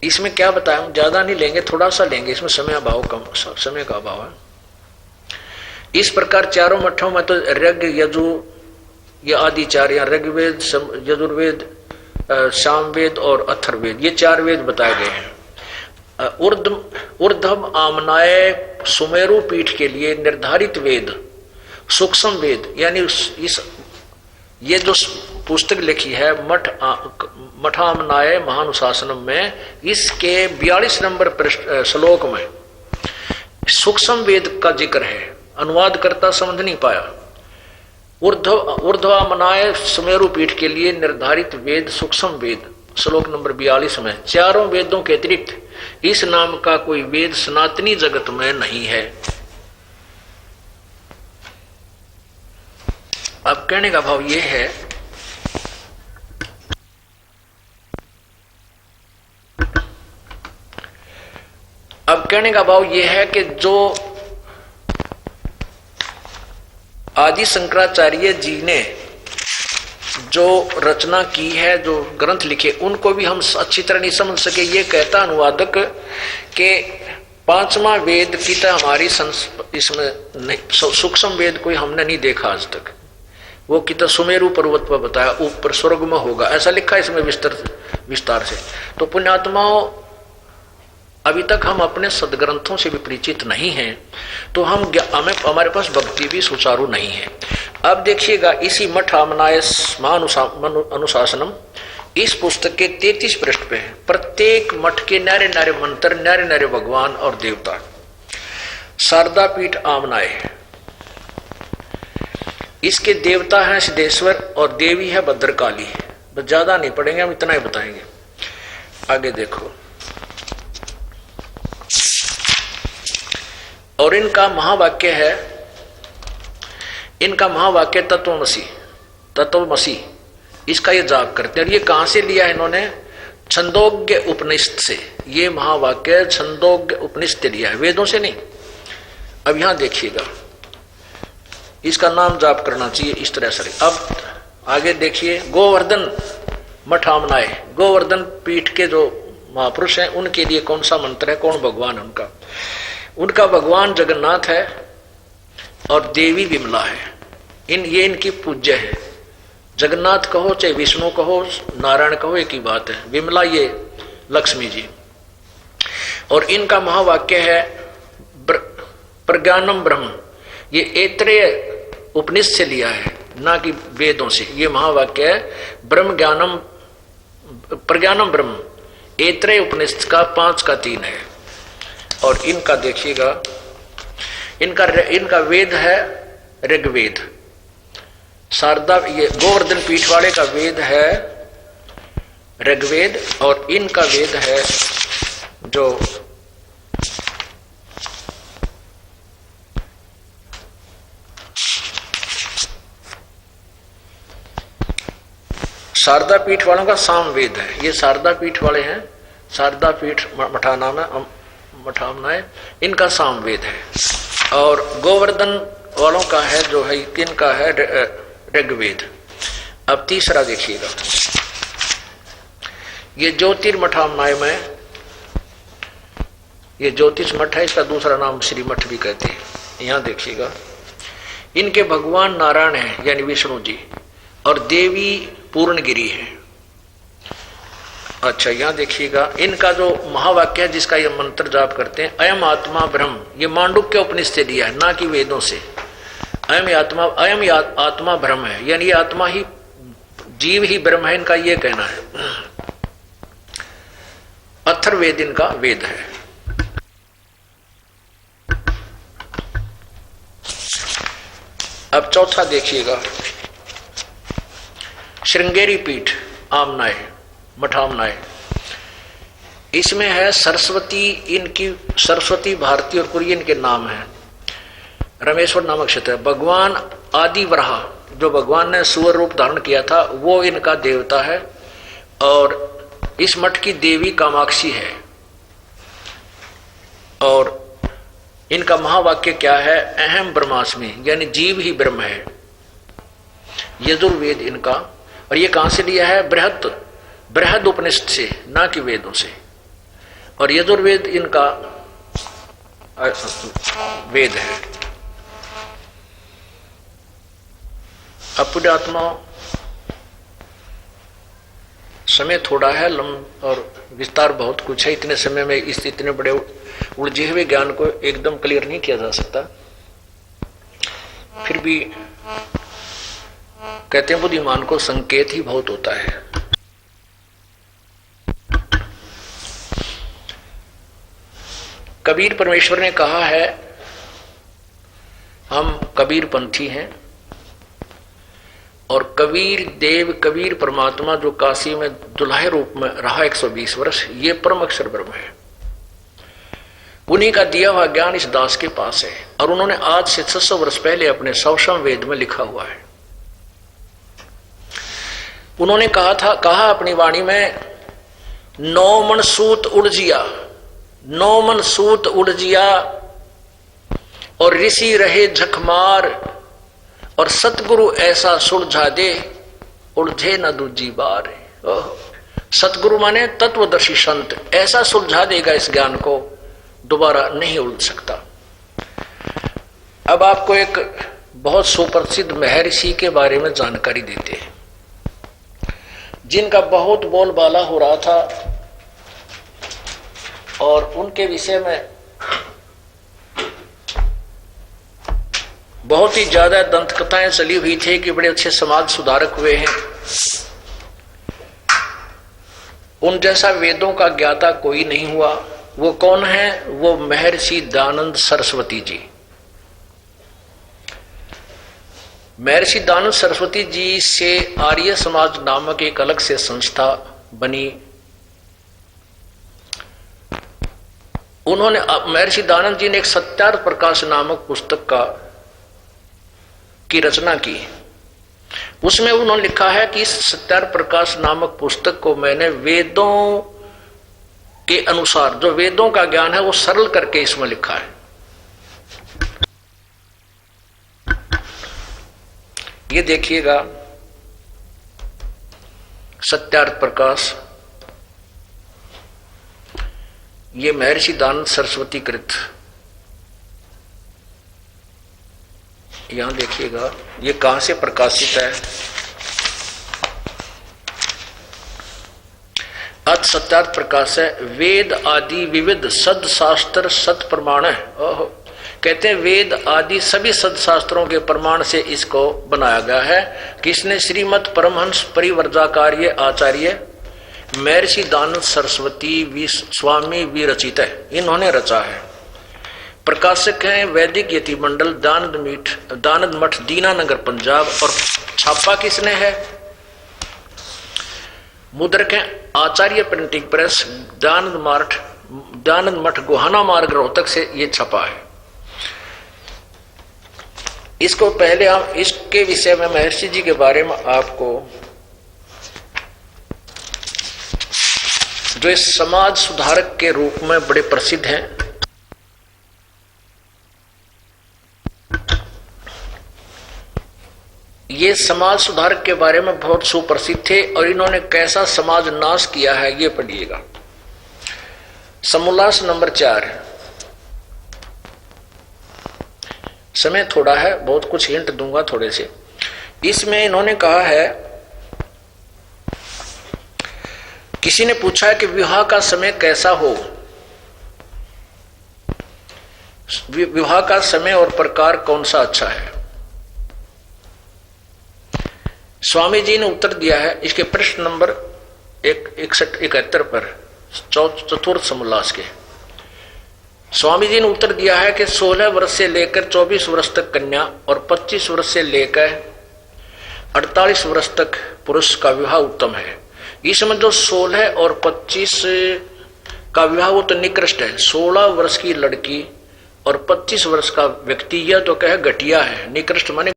इसमें क्या बताया, ज्यादा नहीं लेंगे, थोड़ा सा लेंगे, इसमें समय अभाव, कम समय का अभाव है। इस प्रकार चारों मठों में तो ऋग यजु ये आदि चार, या ऋग्वेद, यजुर्वेद, सामवेद और अथर्ववेद, ये चार वेद बताए गए हैं। ऊर्ध्व आमनाय सुमेरु पीठ के लिए निर्धारित वेद सूक्ष्म वेद, यानी इस ये जो पुस्तक लिखी है मठामनाय महानुशासनम में, इसके 42 नंबर श्लोक में सूक्ष्म वेद का जिक्र है। अनुवाद करता समझ नहीं पाया। ऊर्ध्वामनाय सुमेरु पीठ के लिए निर्धारित वेद सूक्ष्म वेद, श्लोक नंबर 42 में चारों वेदों के अतिरिक्त इस नाम का कोई वेद सनातनी जगत में नहीं है। अब कहने का भाव यह है, अब कहने का भाव यह है कि जो आदि शंकराचार्य जी ने जो रचना की है, जो ग्रंथ लिखे, उनको भी हम अच्छी तरह नहीं समझ सके। ये कहता अनुवादक कि पांचवा वेद की तो हमारी इसमें सूक्ष्म वेद कोई हमने नहीं देखा आज तक। वो की तो सुमेरु पर्वत पर बताया, ऊपर स्वर्ग में होगा, ऐसा लिखा है इसमें विस्तार से। तो पुण्यात्माओं, अभी तक हम अपने सदग्रंथों से भी परिचित नहीं हैं, तो हमारे पास भक्ति भी सुचारू नहीं है। अब देखिएगा इसी मठामनाय अनुशासनम, इस पुस्तक के 33 पृष्ठ पे है। प्रत्येक मठ के न्यारे न्यारे मंत्र, न्यारे न्यारे भगवान और देवता। शारदा पीठ आमनाय, इसके देवता हैं सिद्धेश्वर और देवी है भद्रकाली। बस ज्यादा नहीं पढ़ेंगे, हम इतना ही बताएंगे। आगे देखो, और इनका महावाक्य है, इनका महावाक्य तत्वमसी, इसका ये जाप करते हैं। और ये कहां से लिया है इन्होंने? छंदोग्य उपनिषद से। ये महावाक्य छंदोग्य उपनिषद लिया है, वेदों से नहीं। अब यहां देखिएगा, इसका नाम जाप करना चाहिए इस तरह से। अब आगे देखिए, गोवर्धन मठामनाय, गोवर्धन पीठ के जो महापुरुष हैं उनके लिए कौन सा मंत्र है, कौन भगवान है उनका? उनका भगवान जगन्नाथ है और देवी विमला है। ये इनकी पूज्य है। जगन्नाथ कहो चाहे विष्णु कहो नारायण कहो, एक ही बात है। विमला ये लक्ष्मी जी। और इनका महावाक्य है प्रज्ञानम ब्रह्म। ये ऐत्रेय उपनिषद से लिया है, ना कि वेदों से। ये महावाक्य है ब्रह्म ज्ञानम, प्रज्ञानम ब्रह्म, ऐत्रेय उपनिषद का 5 का 3 है। और इनका देखिएगा, इनका वेद है ऋग्वेद। शारदा, ये गोवर्धन पीठ वाले का वेद है ऋग्वेद, और इनका वेद है जो शारदा पीठ वालों का सामवेद है। ये शारदा पीठ वाले हैं, शारदा पीठ मठामनाय, इनका सामवेद है। और गोवर्धन वालों का है जो है, इनका है ऋग्वेद। अब तीसरा देखिएगा, ये ज्योतिर्मठामनाय में, ये ज्योतिष मठ है, इसका दूसरा नाम श्री मठ भी कहते हैं। यहां देखिएगा, इनके भगवान नारायण है यानी विष्णु जी, और देवी पूर्णगिरी है। अच्छा, यहां देखिएगा, इनका जो महावाक्य है जिसका ये मंत्र जाप करते हैं, अयम आत्मा ब्रह्म, ये मांडुक्य उपनिषद से दिया है, ना कि वेदों से। अयम आत्मा ब्रह्म है, यानी ये आत्मा ही, जीव ही ब्रह्म है, इनका ये कहना है। अथर्ववेद इनका वेद है। अब चौथा देखिएगा, श्रृंगेरी पीठ आमनाय मठामनाय, इसमें है सरस्वती, इनकी सरस्वती भारती और कुरियन के नाम है। रमेश्वर नामक क्षेत्र है। भगवान आदि वराह, जो भगवान ने सूअर रूप धारण किया था, वो इनका देवता है। और इस मठ की देवी कामाक्षी है। और इनका महावाक्य क्या है? अहम ब्रह्मास्मि, यानी जीव ही ब्रह्म है। यजुर्वेद इनका। और ये कहां से लिया है? बृहद उपनिषद से, ना कि वेदों से। और यजुर्वेद इनका वेद है। अपुण्यात्मा समय थोड़ा है और विस्तार बहुत कुछ है। इतने समय में इस इतने बड़े उलझे हुए ज्ञान को एकदम क्लियर नहीं किया जा सकता। फिर भी कहते हैं बुद्धिमान को संकेत ही बहुत होता है। कबीर परमेश्वर ने कहा है हम कबीर पंथी हैं, और कबीर देव कबीर परमात्मा जो काशी में दुल्हे रूप में रहा 120 वर्ष, ये परम अक्षर ब्रह्म है। उन्हीं का दिया हुआ ज्ञान इस दास के पास है, और उन्होंने आज से 600 वर्ष पहले अपने सौषम वेद में लिखा हुआ है। उन्होंने कहा अपनी वाणी में, 9 मन सूत उड़ जिया, 9 मन सूत उड़ जिया, और ऋषि रहे झकमार, और सतगुरु ऐसा सुलझा दे, उलझे न दूजी बार। सतगुरु माने तत्वदर्शी संत, ऐसा सुलझा देगा इस ज्ञान को, दोबारा नहीं उलझ सकता। अब आपको एक बहुत सुप्रसिद्ध महर्षि के बारे में जानकारी देते हैं, जिनका बहुत बोलबाला हो रहा था, और उनके विषय में बहुत ही ज्यादा दंत कथाएं चली हुई थी कि बड़े अच्छे समाज सुधारक हुए हैं। उन जैसा वेदों का ज्ञाता कोई नहीं हुआ। वो कौन है? वो महर्षि दयानंद सरस्वती जी। महर्षि दयानंद सरस्वती जी से आर्य समाज नामक एक अलग से संस्था बनी। उन्होंने महर्षि दयानंद जी ने एक सत्यार्थ प्रकाश नामक पुस्तक की रचना की। उसमें उन्होंने लिखा है कि इस सत्यार्थ प्रकाश नामक पुस्तक को मैंने वेदों के अनुसार, जो वेदों का ज्ञान है वो सरल करके इसमें लिखा है। ये देखिएगा सत्यार्थ प्रकाश, ये महर्षि दयानंद सरस्वती कृत। यहां देखिएगा ये कहां से प्रकाशित है। अथ सत्यार्थ प्रकाश है, वेद आदि विविध सद शास्त्र सत प्रमाण है। कहते हैं वेद आदि सभी सदशास्त्रों के प्रमाण से इसको बनाया गया है। किसने? श्रीमद परमहंस परिव्रजाचार्य आचार्य महर्षि दयानंद सरस्वती स्वामी विरचित है, इन्होंने रचा है। प्रकाशक हैं वैदिक यति मंडल दयानंद मठ दीनानगर पंजाब। और छापा किसने है? मुद्रक हैं आचार्य प्रिंटिंग प्रेस, दयानंद मठ गोहाना मार्ग रोहतक से ये छपा है। इसको पहले हम इसके विषय में महर्षि जी के बारे में आपको, जो इस समाज सुधारक के रूप में बड़े प्रसिद्ध हैं, ये समाज सुधारक के बारे में बहुत सुप्रसिद्ध थे, और इन्होंने कैसा समाज नाश किया है ये पढ़िएगा। समोल्लास नंबर 4। समय थोड़ा है, बहुत कुछ हिंट दूंगा थोड़े से। इसमें इन्होंने कहा है, किसी ने पूछा है कि विवाह का समय कैसा हो, विवाह का समय और प्रकार कौन सा अच्छा है। स्वामी जी ने उत्तर दिया है इसके प्रश्न नंबर 61-71 पर, चतुर्थ समोल्लास के। स्वामी जी ने उत्तर दिया है कि 16 वर्ष से लेकर 24 वर्ष तक कन्या, और 25 वर्ष से लेकर 48 वर्ष तक पुरुष का विवाह उत्तम है। इसमें जो 16 और 25 का विवाह वो तो निकृष्ट है। 16 वर्ष की लड़की और 25 वर्ष का व्यक्ति, यह तो कहे घटिया है। निकृष्ट माने